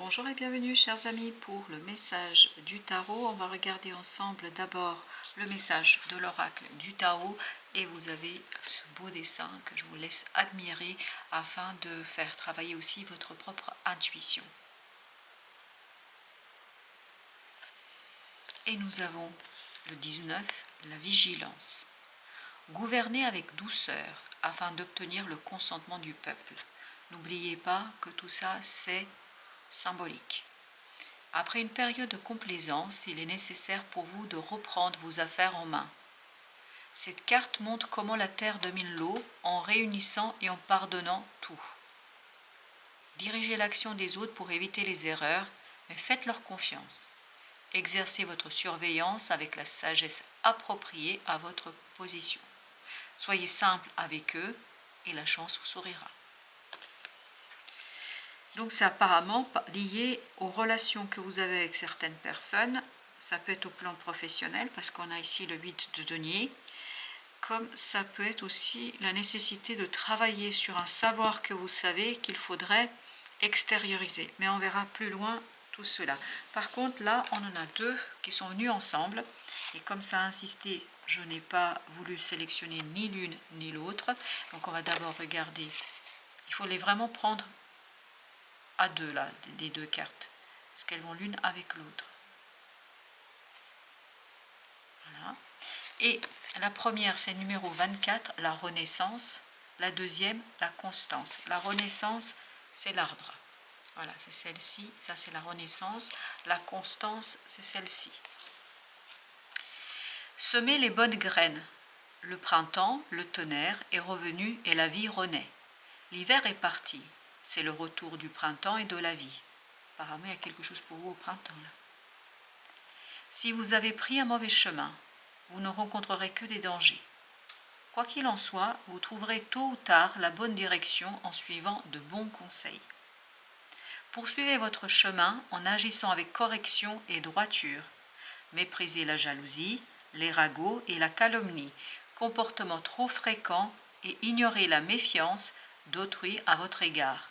Bonjour et bienvenue chers amis pour le message du tarot. On va regarder ensemble d'abord le message de l'oracle du tarot et vous avez ce beau dessin que je vous laisse admirer afin de faire travailler aussi votre propre intuition. Et nous avons le 19, la vigilance. Gouvernez avec douceur afin d'obtenir le consentement du peuple. N'oubliez pas que tout ça c'est symbolique. Après une période de complaisance, il est nécessaire pour vous de reprendre vos affaires en main. Cette carte montre comment la terre domine l'eau en réunissant et en pardonnant tout. Dirigez l'action des autres pour éviter les erreurs, mais faites-leur confiance. Exercez votre surveillance avec la sagesse appropriée à votre position. Soyez simple avec eux et la chance vous sourira. Donc c'est apparemment lié aux relations que vous avez avec certaines personnes. Ça peut être au plan professionnel parce qu'on a ici le 8 de denier. Comme ça peut être aussi la nécessité de travailler sur un savoir que vous savez qu'il faudrait extérioriser. Mais on verra plus loin tout cela. Par contre là on en a deux qui sont venus ensemble. Et comme ça a insisté, je n'ai pas voulu sélectionner ni l'une ni l'autre. Donc on va d'abord regarder. Il faut les vraiment prendre à deux là, des deux cartes, parce qu'elles vont l'une avec l'autre. Voilà. Et la première, c'est numéro 24, la renaissance. La deuxième, la constance. La renaissance, c'est l'arbre. Voilà, c'est celle-ci. Ça, c'est la renaissance. La constance, c'est celle-ci. Semez les bonnes graines. Le printemps, le tonnerre est revenu et la vie renaît. L'hiver est parti. C'est le retour du printemps et de la vie. Apparemment, il y a quelque chose pour vous au printemps, là. Si vous avez pris un mauvais chemin, vous ne rencontrerez que des dangers. Quoi qu'il en soit, vous trouverez tôt ou tard la bonne direction en suivant de bons conseils. Poursuivez votre chemin en agissant avec correction et droiture. Méprisez la jalousie, les ragots et la calomnie, comportements trop fréquents, et ignorez la méfiance d'autrui à votre égard.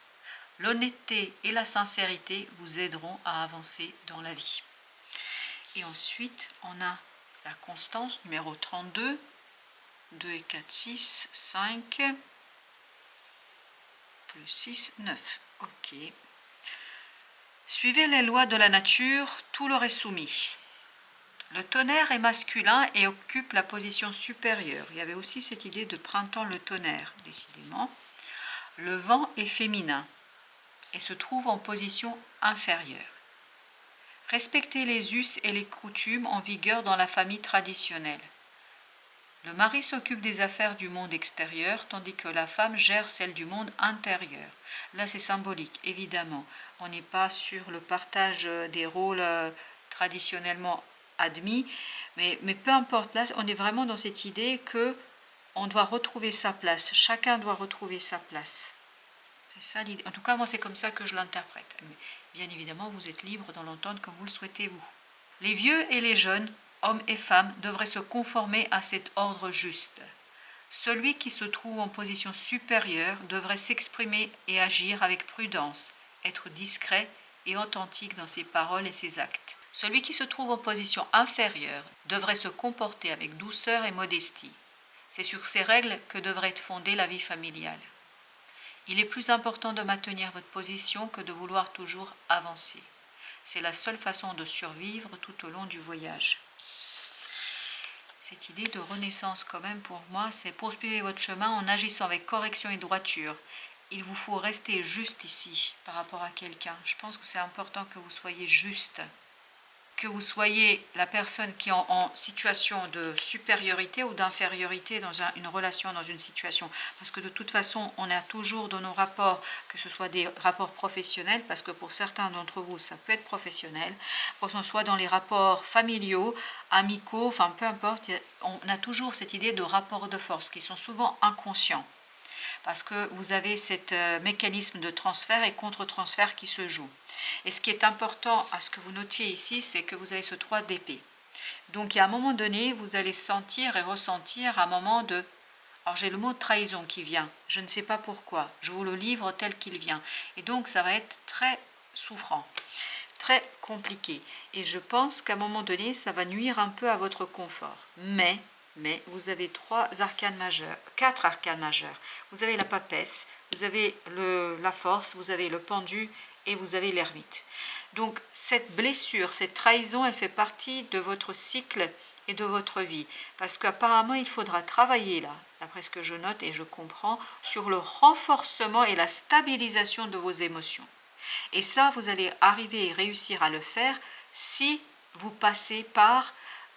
L'honnêteté et la sincérité vous aideront à avancer dans la vie. Et ensuite, on a la constance numéro 32, 2 et 4, 6, 5, plus 6, 9. Ok. Suivez les lois de la nature, tout leur est soumis. Le tonnerre est masculin et occupe la position supérieure. Il y avait aussi cette idée de printemps le tonnerre, décidément. Le vent est féminin et se trouve en position inférieure. Respectez les us et les coutumes en vigueur dans la famille traditionnelle. Le mari s'occupe des affaires du monde extérieur, tandis que la femme gère celles du monde intérieur. Là, c'est symbolique, évidemment. On n'est pas sur le partage des rôles traditionnellement admis, mais peu importe. Là, on est vraiment dans cette idée que on doit retrouver sa place. Chacun doit retrouver sa place. C'est ça l'idée. En tout cas, moi, c'est comme ça que je l'interprète. Mais bien évidemment, vous êtes libre d'en l'entendre comme vous le souhaitez, vous. Les vieux et les jeunes, hommes et femmes, devraient se conformer à cet ordre juste. Celui qui se trouve en position supérieure devrait s'exprimer et agir avec prudence, être discret et authentique dans ses paroles et ses actes. Celui qui se trouve en position inférieure devrait se comporter avec douceur et modestie. C'est sur ces règles que devrait être fondée la vie familiale. Il est plus important de maintenir votre position que de vouloir toujours avancer. C'est la seule façon de survivre tout au long du voyage. Cette idée de renaissance, quand même, pour moi, c'est poursuivre votre chemin en agissant avec correction et droiture. Il vous faut rester juste ici par rapport à quelqu'un. Je pense que c'est important que vous soyez juste. Que vous soyez la personne qui est en situation de supériorité ou d'infériorité dans une relation, dans une situation. Parce que de toute façon, on a toujours dans nos rapports, que ce soit des rapports professionnels, parce que pour certains d'entre vous, ça peut être professionnel, que ce soit dans les rapports familiaux, amicaux, enfin peu importe, on a toujours cette idée de rapports de force qui sont souvent inconscients. Parce que vous avez ce mécanisme de transfert et contre-transfert qui se joue. Et ce qui est important à ce que vous notiez ici, c'est que vous avez ce 3 d'épée. Donc, à un moment donné, vous allez sentir et ressentir un moment de... Alors, j'ai le mot trahison qui vient. Je ne sais pas pourquoi. Je vous le livre tel qu'il vient. Et donc, ça va être très souffrant, très compliqué. Et je pense qu'à un moment donné, ça va nuire un peu à votre confort. Mais vous avez 3 arcanes majeurs, 4 arcanes majeurs. Vous avez la papesse, vous avez la force, vous avez le pendu et vous avez l'ermite. Donc cette blessure, cette trahison, elle fait partie de votre cycle et de votre vie. Parce qu'apparemment, il faudra travailler là, d'après ce que je note et je comprends, sur le renforcement et la stabilisation de vos émotions. Et ça, vous allez arriver et réussir à le faire si vous passez par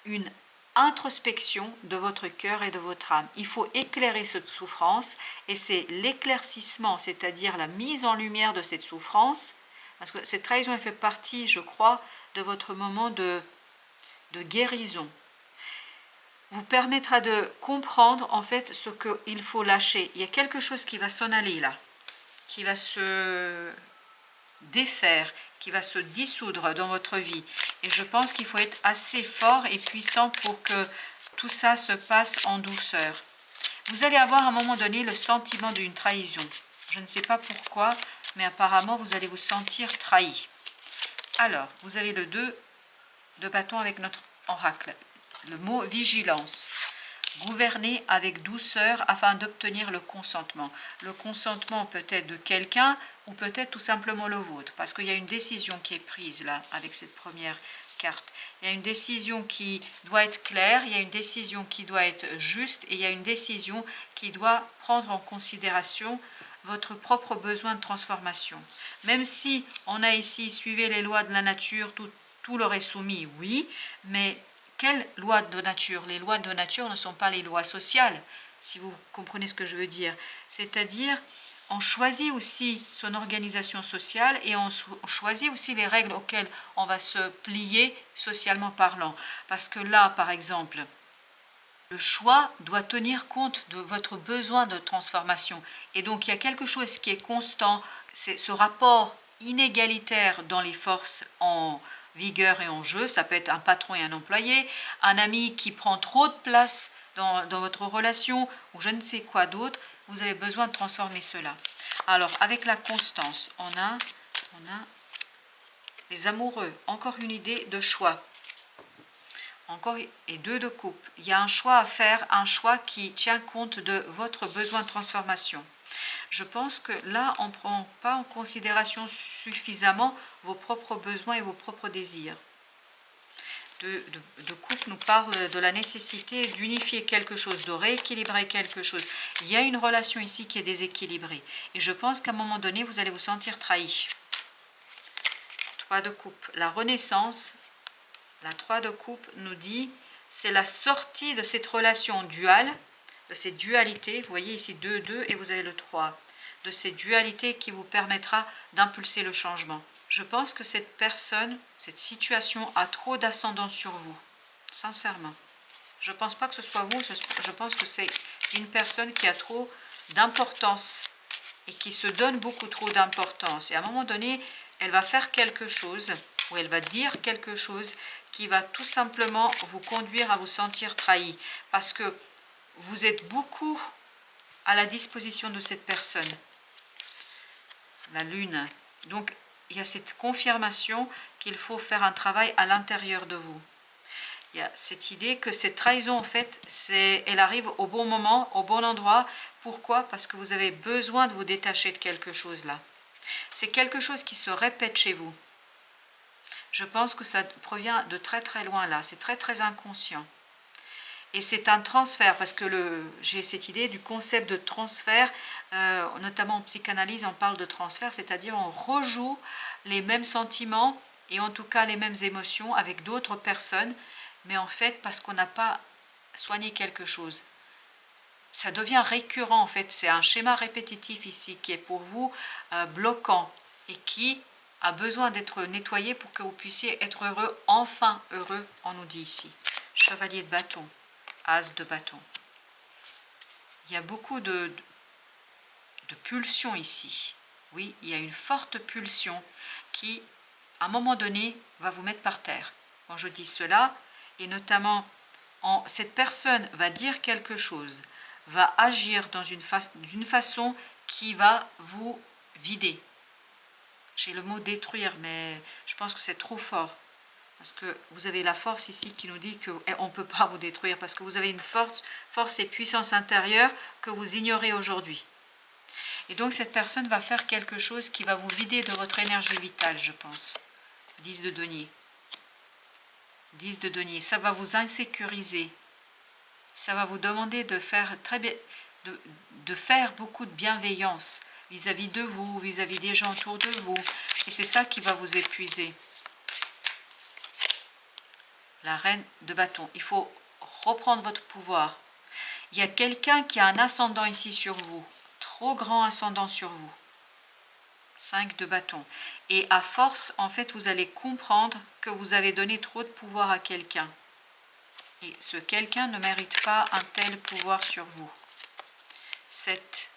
une introspection de votre cœur et de votre âme. Il faut éclairer cette souffrance et c'est l'éclaircissement, c'est-à-dire la mise en lumière de cette souffrance, parce que cette trahison elle fait partie, je crois, de votre moment de guérison. Vous permettra de comprendre en fait ce qu'il faut lâcher. Il y a quelque chose qui va s'en aller là, qui va se défaire, qui va se dissoudre dans votre vie. Et je pense qu'il faut être assez fort et puissant pour que tout ça se passe en douceur. Vous allez avoir à un moment donné le sentiment d'une trahison. Je ne sais pas pourquoi, mais apparemment vous allez vous sentir trahi. Alors, vous avez le 2 de bâton avec notre oracle. Le mot vigilance. Gouverner avec douceur afin d'obtenir le consentement. Le consentement peut-être de quelqu'un ou peut-être tout simplement le vôtre. Parce qu'il y a une décision qui est prise là avec cette première carte. Il y a une décision qui doit être claire, il y a une décision qui doit être juste et il y a une décision qui doit prendre en considération votre propre besoin de transformation. Même si on a ici, suivez les lois de la nature, tout leur est soumis, oui, mais quelles lois de nature? Les lois de nature ne sont pas les lois sociales, si vous comprenez ce que je veux dire. C'est-à-dire, on choisit aussi son organisation sociale et on choisit aussi les règles auxquelles on va se plier socialement parlant. Parce que là, par exemple, le choix doit tenir compte de votre besoin de transformation. Et donc, il y a quelque chose qui est constant, c'est ce rapport inégalitaire dans les forces en vigueur et en jeu. Ça peut être un patron et un employé, un ami qui prend trop de place dans votre relation ou je ne sais quoi d'autre. Vous avez besoin de transformer cela. Alors, avec la constance, on a les amoureux. Encore une idée de choix. Encore et 2 de coupe. Il y a un choix à faire, un choix qui tient compte de votre besoin de transformation. Je pense que là, on ne prend pas en considération suffisamment vos propres besoins et vos propres désirs. De coupe nous parle de la nécessité d'unifier quelque chose, de rééquilibrer quelque chose. Il y a une relation ici qui est déséquilibrée. Et je pense qu'à un moment donné, vous allez vous sentir trahi. 3 de coupe. La renaissance, la 3 de coupe nous dit, c'est la sortie de cette relation duale, de cette dualité. Vous voyez ici 2, 2 et vous avez le 3. De cette dualité qui vous permettra d'impulser le changement. Je pense que cette personne, cette situation a trop d'ascendance sur vous, sincèrement. Je ne pense pas que ce soit vous, je pense que c'est une personne qui a trop d'importance et qui se donne beaucoup trop d'importance. Et à un moment donné, elle va faire quelque chose, ou elle va dire quelque chose qui va tout simplement vous conduire à vous sentir trahi. Parce que vous êtes beaucoup à la disposition de cette personne. La lune. Donc, il y a cette confirmation qu'il faut faire un travail à l'intérieur de vous. Il y a cette idée que cette trahison, en fait, elle arrive au bon moment, au bon endroit. Pourquoi? Parce que vous avez besoin de vous détacher de quelque chose là. C'est quelque chose qui se répète chez vous. Je pense que ça provient de très très loin là. C'est très très inconscient. Et c'est un transfert, parce que j'ai cette idée du concept de transfert, notamment en psychanalyse, on parle de transfert, c'est-à-dire on rejoue les mêmes sentiments et en tout cas les mêmes émotions avec d'autres personnes, mais en fait parce qu'on n'a pas soigné quelque chose. Ça devient récurrent en fait, c'est un schéma répétitif ici qui est pour vous bloquant et qui a besoin d'être nettoyé pour que vous puissiez être heureux, enfin heureux, on nous dit ici. Chevalier de bâton. As de bâton. Il y a beaucoup de pulsions ici. Oui, il y a une forte pulsion qui, à un moment donné, va vous mettre par terre. Quand je dis cela, et notamment, cette personne va dire quelque chose, va agir d'une façon qui va vous vider. J'ai le mot détruire, mais je pense que c'est trop fort. Parce que vous avez la force ici qui nous dit qu'on ne peut pas vous détruire. Parce que vous avez une force et puissance intérieure que vous ignorez aujourd'hui. Et donc cette personne va faire quelque chose qui va vous vider de votre énergie vitale, je pense. 10 de denier. 10 de denier. Ça va vous insécuriser. Ça va vous demander de faire, de faire beaucoup de bienveillance vis-à-vis de vous, vis-à-vis des gens autour de vous. Et c'est ça qui va vous épuiser. La reine de bâton. Il faut reprendre votre pouvoir. Il y a quelqu'un qui a un ascendant ici sur vous. Trop grand ascendant sur vous. 5 de bâton. Et à force, en fait, vous allez comprendre que vous avez donné trop de pouvoir à quelqu'un. Et ce quelqu'un ne mérite pas un tel pouvoir sur vous. 7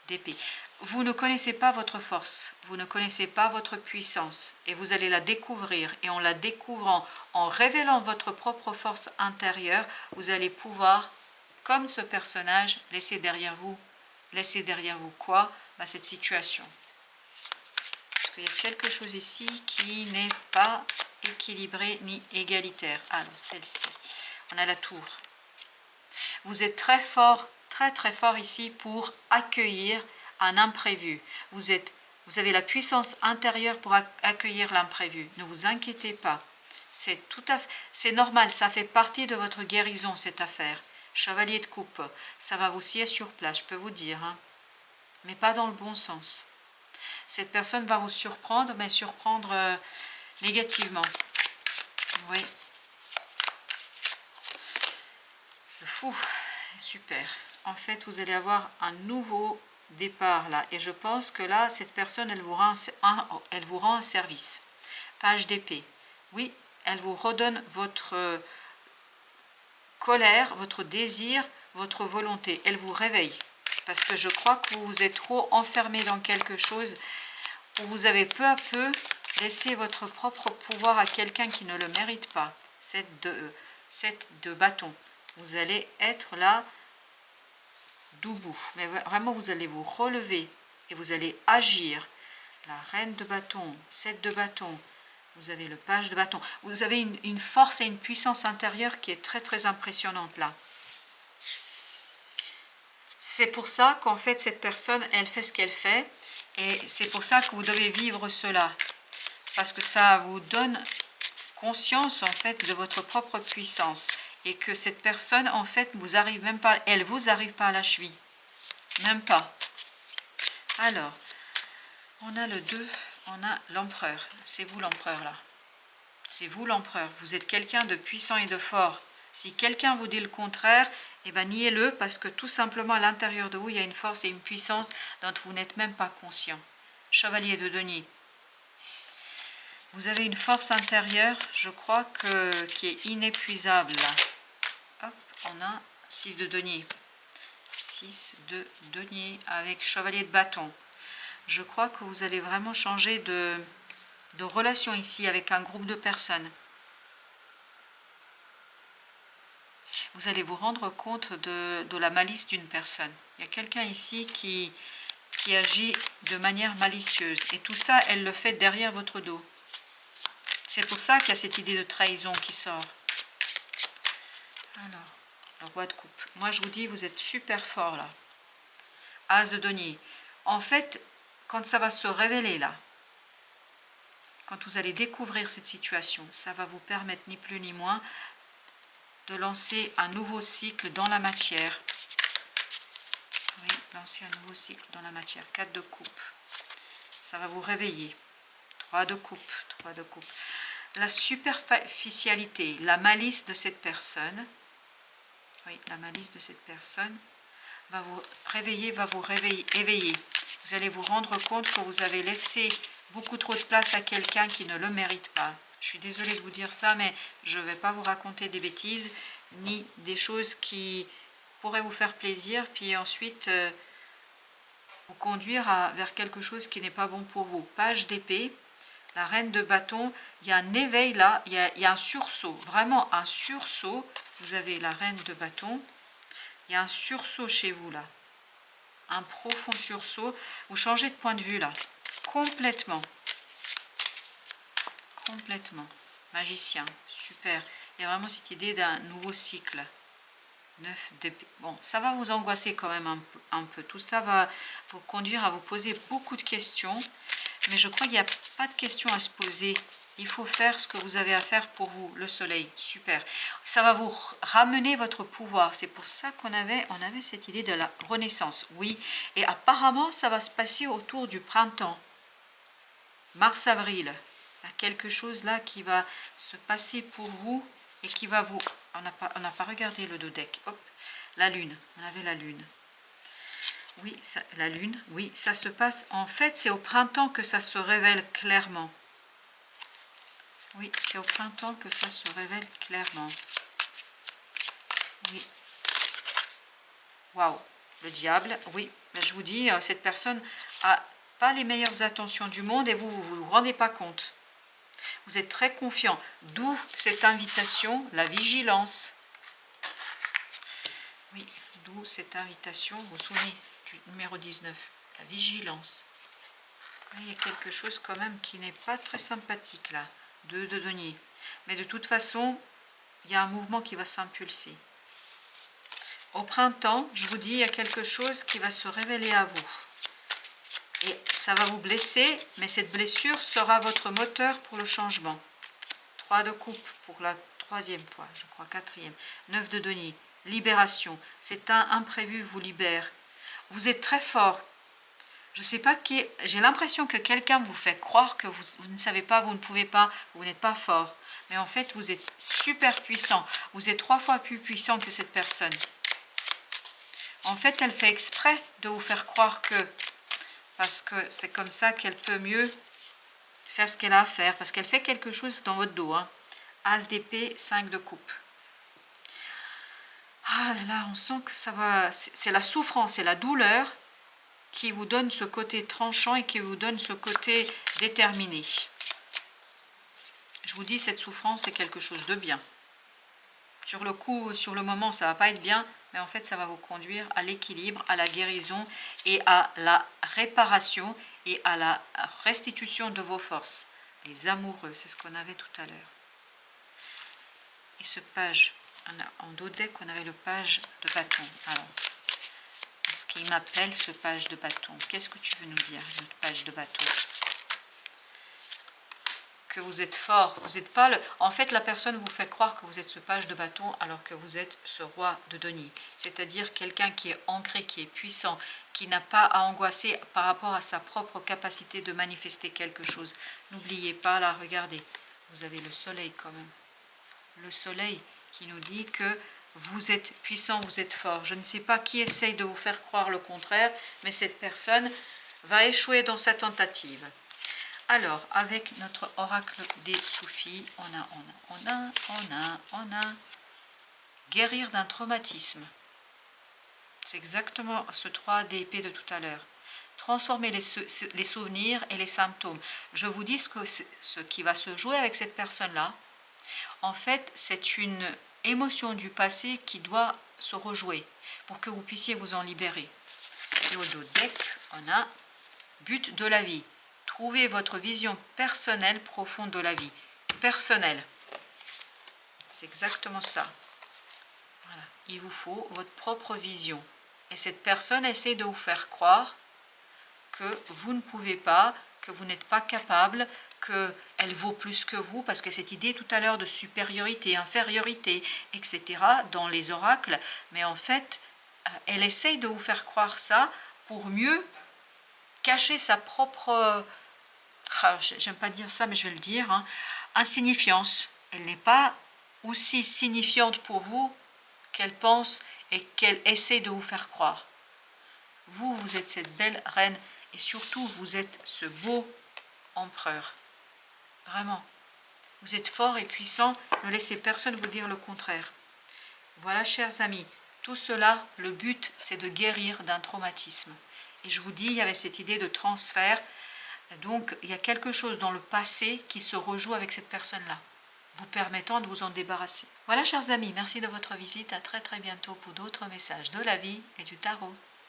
d'épée. Vous ne connaissez pas votre force, vous ne connaissez pas votre puissance, et vous allez la découvrir. Et en la découvrant, en révélant votre propre force intérieure, vous allez pouvoir, comme ce personnage, laisser derrière vous quoi? Cette situation. Parce qu'il y a quelque chose ici qui n'est pas équilibré ni égalitaire. Alors, celle-ci, on a la tour. Vous êtes très fort, très fort ici pour accueillir un imprévu. Vous avez la puissance intérieure pour accueillir l'imprévu. Ne vous inquiétez pas. C'est normal, ça fait partie de votre guérison, cette affaire. Chevalier de coupe, ça va vous scier sur place, je peux vous dire. Hein. Mais pas dans le bon sens. Cette personne va vous surprendre, mais surprendre négativement. Oui. Le fou, super. En fait, vous allez avoir un nouveau départ là. Et je pense que là, cette personne, elle vous rend un service. Page d'épée. Oui, elle vous redonne votre colère, votre désir, votre volonté. Elle vous réveille. Parce que je crois que vous vous êtes trop enfermé dans quelque chose où vous avez peu à peu laissé votre propre pouvoir à quelqu'un qui ne le mérite pas. 7 de bâton. Vous allez être là debout. Mais vraiment, vous allez vous relever et vous allez agir. La reine de bâton, 7 de bâton. Vous avez le page de bâton. Vous avez une force et une puissance intérieure qui est très impressionnante là. C'est pour ça qu'en fait, cette personne, elle fait ce qu'elle fait. Et c'est pour ça que vous devez vivre cela. Parce que ça vous donne conscience, en fait, de votre propre puissance. Et que cette personne, en fait, elle vous arrive pas à la cheville. Même pas. Alors, on a le 2, on a l'empereur. C'est vous l'empereur, là. C'est vous l'empereur. Vous êtes quelqu'un de puissant et de fort. Si quelqu'un vous dit le contraire, eh bien, niez-le, parce que tout simplement, à l'intérieur de vous, il y a une force et une puissance dont vous n'êtes même pas conscient. Chevalier de denier. Vous avez une force intérieure, je crois, qui est inépuisable, là. Hop, on a 6 de denier. 6 de denier avec chevalier de bâton. Je crois que vous allez vraiment changer de relation ici avec un groupe de personnes. Vous allez vous rendre compte de la malice d'une personne. Il y a quelqu'un ici qui agit de manière malicieuse. Et tout ça, elle le fait derrière votre dos. C'est pour ça qu'il y a cette idée de trahison qui sort. Alors, le roi de coupe. Moi, je vous dis, vous êtes super fort là. As de denier. En fait, quand ça va se révéler là, quand vous allez découvrir cette situation, ça va vous permettre ni plus ni moins de lancer un nouveau cycle dans la matière. Oui, lancer un nouveau cycle dans la matière. 4 de coupe. Ça va vous réveiller. 3 de coupe. 3 de coupe. La superficialité, la malice de cette personne, oui, la malice de cette personne va vous éveiller. Vous allez vous rendre compte que vous avez laissé beaucoup trop de place à quelqu'un qui ne le mérite pas. Je suis désolée de vous dire ça, mais je ne vais pas vous raconter des bêtises, ni des choses qui pourraient vous faire plaisir, puis ensuite vous conduire vers quelque chose qui n'est pas bon pour vous. Page d'épée, la reine de bâton, il y a un éveil là, il y a un sursaut, vraiment un sursaut. Vous avez la reine de bâton, il y a un sursaut chez vous là, un profond sursaut. Vous changez de point de vue là. complètement. Complètement. Magicien, super. Il y a vraiment cette idée d'un nouveau cycle. 9 d'épée. Bon, ça va vous angoisser quand même un peu. Tout ça va vous conduire à vous poser beaucoup de questions. Mais je crois qu'il n'y a pas de questions à se poser. Il faut faire ce que vous avez à faire pour vous. Le soleil, super. Ça va vous ramener votre pouvoir. C'est pour ça qu'on avait cette idée de la renaissance. Oui, et apparemment, ça va se passer autour du printemps. Mars-avril. Il y a quelque chose là qui va se passer pour vous et qui va vous... On n'a pas regardé le dodeck. Hop, la lune. On avait la lune. Oui, ça, la lune. Oui, ça se passe. En fait, c'est au printemps que ça se révèle clairement. Oui, c'est au printemps que ça se révèle clairement. Oui. Waouh, le diable. Oui, mais je vous dis, cette personne a pas les meilleures intentions du monde et vous vous rendez pas compte. Vous êtes très confiant. D'où cette invitation, la vigilance. Oui, d'où cette invitation. Vous vous souvenez du numéro 19, la vigilance. Il y a quelque chose quand même qui n'est pas très sympathique là, de denier. Mais de toute façon, il y a un mouvement qui va s'impulser. Au printemps, je vous dis, il y a quelque chose qui va se révéler à vous. Et ça va vous blesser, mais cette blessure sera votre moteur pour le changement. 3 de coupe pour la 3e fois, je crois 4e. 9 de denier, libération. C'est un imprévu vous libère. Vous êtes très fort. Je ne sais pas qui... J'ai l'impression que quelqu'un vous fait croire que vous ne savez pas, vous ne pouvez pas, vous n'êtes pas fort. Mais en fait, vous êtes super puissant. Vous êtes 3 fois plus puissant que cette personne. En fait, elle fait exprès de vous faire croire que... Parce que c'est comme ça qu'elle peut mieux faire ce qu'elle a à faire. Parce qu'elle fait quelque chose dans votre dos. Hein. As d'épée, 5 de coupe. Ah là là, on sent que ça va... C'est la souffrance, c'est la douleur qui vous donne ce côté tranchant et qui vous donne ce côté déterminé. Je vous dis, cette souffrance, c'est quelque chose de bien. Sur le coup, sur le moment, ça ne va pas être bien, mais en fait, ça va vous conduire à l'équilibre, à la guérison et à la réparation et à la restitution de vos forces. Les amoureux, c'est ce qu'on avait tout à l'heure. Et ce page, en dodeck, on avait le page de bâton. Alors, ce qui m'appelle ce page de bâton. Qu'est-ce que tu veux nous dire, notre page de bâton? Que vous êtes fort, vous n'êtes pas le... En fait, la personne vous fait croire que vous êtes ce page de bâton alors que vous êtes ce roi de denier. C'est-à-dire quelqu'un qui est ancré, qui est puissant, qui n'a pas à angoisser par rapport à sa propre capacité de manifester quelque chose. N'oubliez pas, là, regardez, vous avez le soleil quand même. Le soleil qui nous dit que vous êtes puissant, vous êtes fort. Je ne sais pas qui essaye de vous faire croire le contraire, mais cette personne va échouer dans sa tentative. Alors, avec notre oracle des soufis, on a guérir d'un traumatisme. C'est exactement ce 3 d'épée de tout à l'heure. Transformer les souvenirs et les symptômes. Je vous dis ce qui va se jouer avec cette personne-là. En fait, c'est une émotion du passé qui doit se rejouer pour que vous puissiez vous en libérer. Et au dodeck, on a but de la vie. Trouvez votre vision personnelle profonde de la vie. Personnelle. C'est exactement ça. Voilà. Il vous faut votre propre vision. Et cette personne essaie de vous faire croire que vous ne pouvez pas, que vous n'êtes pas capable, qu'elle vaut plus que vous, parce que cette idée tout à l'heure de supériorité, infériorité, etc., dans les oracles, mais en fait, elle essaye de vous faire croire ça pour mieux cacher sa propre, j'aime pas dire ça, mais je vais le dire, hein, insignifiance. Elle n'est pas aussi signifiante pour vous qu'elle pense et qu'elle essaie de vous faire croire. Vous, vous êtes cette belle reine et surtout, vous êtes ce beau empereur. Vraiment. Vous êtes fort et puissant, ne laissez personne vous dire le contraire. Voilà, chers amis, tout cela, le but, c'est de guérir d'un traumatisme. Et je vous dis, il y avait cette idée de transfert. Donc, il y a quelque chose dans le passé qui se rejoue avec cette personne-là, vous permettant de vous en débarrasser. Voilà, chers amis, merci de votre visite. À très très bientôt pour d'autres messages de la vie et du tarot.